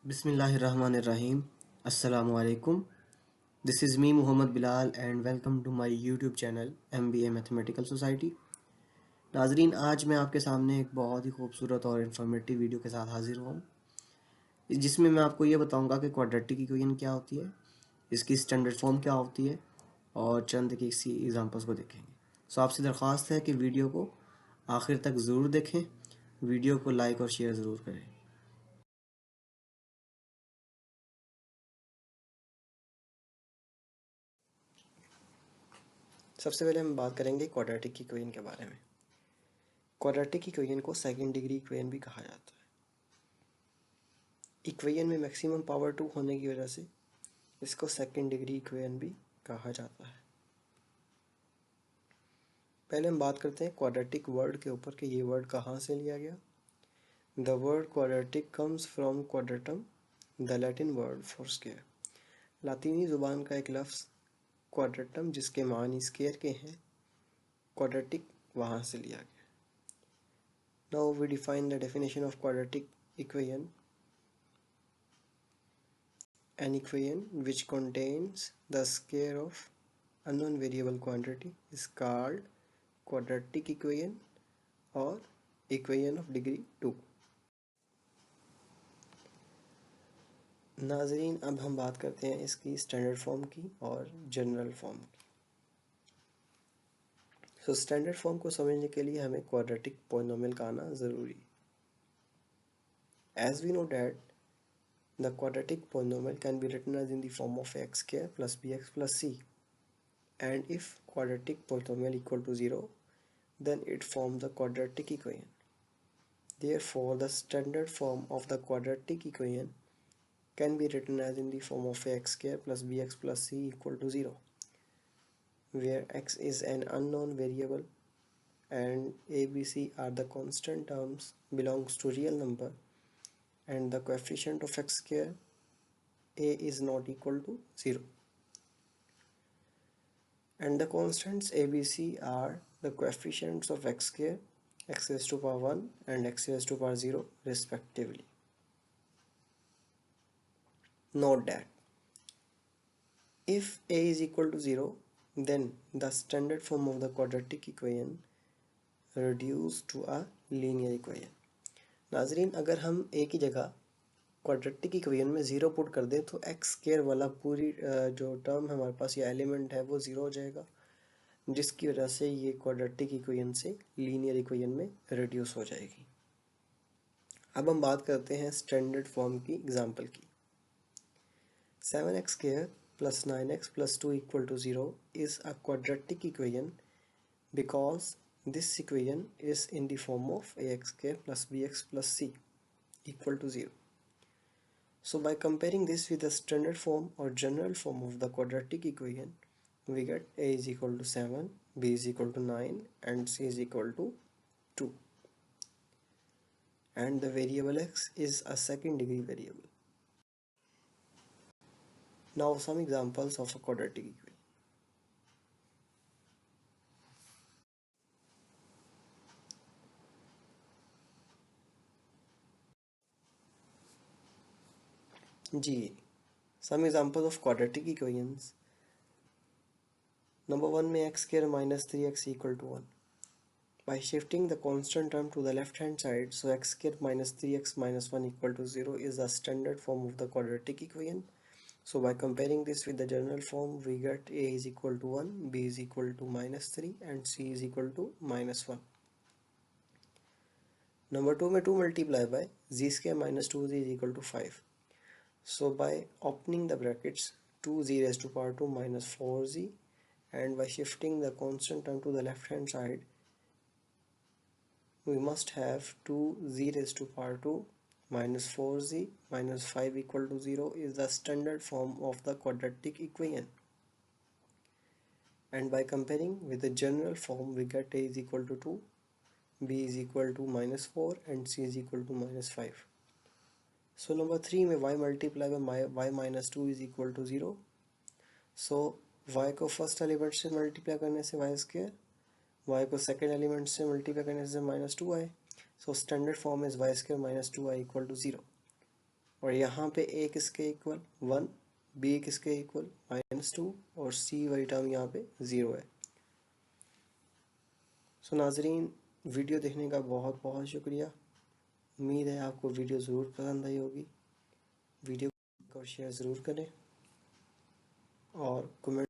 Bismillahirrahmanirrahim. Assalamu alaikum. This is me Muhammad Bilal and welcome to my YouTube channel MBA Mathematical Society. नाजरीन, आज मैं आपके सामने एक बहुत ही खूबसूरत और इन्फॉर्मेटिव वीडियो के साथ हाजिर हुआ हूँ, जिसमें मैं आपको ये बताऊंगा कि क्वाड्रेटिक इक्वेशन क्या होती है, इसकी स्टैंडर्ड फॉर्म क्या होती है और चंद के इसी एग्जांपल्स को देखेंगे। सो आपसे दरख्वास्त है कि वीडियो को आखिर तक ज़रूर देखें, वीडियो को लाइक और शेयर ज़रूर करें। सबसे पहले हम बात करेंगे क्वाड्रेटिक इक्वेशन के बारे में। क्वाड्रेटिक इक्वेशन को सेकंड डिग्री इक्वेशन भी कहा जाता है। इक्वेशन में मैक्सिमम पावर 2 होने की वजह से इसको सेकंड डिग्री इक्वेशन भी कहा जाता है। पहले हम बात करते हैं क्वाड्रेटिक वर्ड के ऊपर कि ये वर्ड कहाँ से लिया गया। The word quadratic comes from quadratum, the Latin word for square. लातीनी ज़ुबान का एक लफ्ज़ क्वाड्रेटम जिसके मानी स्क्वायर के हैं, क्वाड्रेटिक वहाँ से लिया गया। Now we define the definition of quadratic equation. An equation which contains the square of unknown variable quantity is called quadratic equation or equation of degree 2। नाजरीन, अब हम बात करते हैं इसकी स्टैंडर्ड फॉर्म की और जनरल फॉर्म की। स्टैंडर्ड फॉर्म को समझने के लिए हमें क्वाड्रेटिक पॉलिनोमियल का आना ज़रूरी। As we know that the quadratic polynomial can be written as in the form of x square plus bx plus c, and if quadratic polynomial equal to 0, then it forms the quadratic equation. Therefore, the standard form of the quadratic equation can be written as in the form of x square plus bx plus c equal to 0, where x is an unknown variable and a, b, c are the constant terms belongs to real number, and the coefficient of x square a is not equal to 0, and the constants a, b, c are the coefficients of x square, x raised to power 1 and x raised to power 0 respectively. Note that if a is equal to 0, then the standard form of the quadratic equation reduced to a linear equation. नाजरीन, अगर हम a की जगह quadratic equation में 0 put कर दें तो x square वाला पूरी जो टर्म हमारे पास या एलिमेंट है वो 0 हो जाएगा, जिसकी वजह से ये क्वाड्रेटिक इक्वेशन से लीनियर इक्वेशन में रिड्यूस हो जाएगी। अब हम बात करते हैं स्टैंडर्ड फॉर्म की एग्जांपल की। 7x square plus 9x plus 2 equal to 0 is a quadratic equation because this equation is in the form of ax square plus bx plus c equal to 0. So by comparing this with the standard form or general form of the quadratic equation, we get a is equal to 7, b is equal to 9 and c is equal to 2, and the variable x is a second degree variable. Now some examples of a quadratic equation. Ji, some examples of quadratic equations. Number 1 में x square minus 3x equal to 1. By shifting the constant term to the left hand side, so x square minus 3x minus 1 equal to 0 is the standard form of the quadratic equation. So by comparing this with the general form, we get a is equal to 1, b is equal to minus 3 and c is equal to minus 1. Number 2 में 2 multiply by z square minus 2z is equal to 5. So by opening the brackets, 2z raised to power 2 minus 4z, and by shifting the constant term to the left hand side, we must have 2z raised to power 2 minus 4z minus 5 equal to 0 is the standard form of the quadratic equation. And by comparing with the general form, we get a is equal to 2, b is equal to minus 4 and c is equal to minus 5. So number 3 में y multiply by y minus 2 is equal to 0. So y को first element से multiply करने से y square, y को second element से multiply करने से minus 2y. So standard form is y square minus 2y equal to 0. और यहाँ पे ए किसके इक्वल 1, बी किसके इक्वल -2 और सी वाली टर्म यहाँ पे 0 है। सो नाजरीन, वीडियो देखने का बहुत बहुत शुक्रिया। उम्मीद है आपको वीडियो ज़रूर पसंद आई होगी। वीडियो को शेयर ज़रूर करें और कमेंट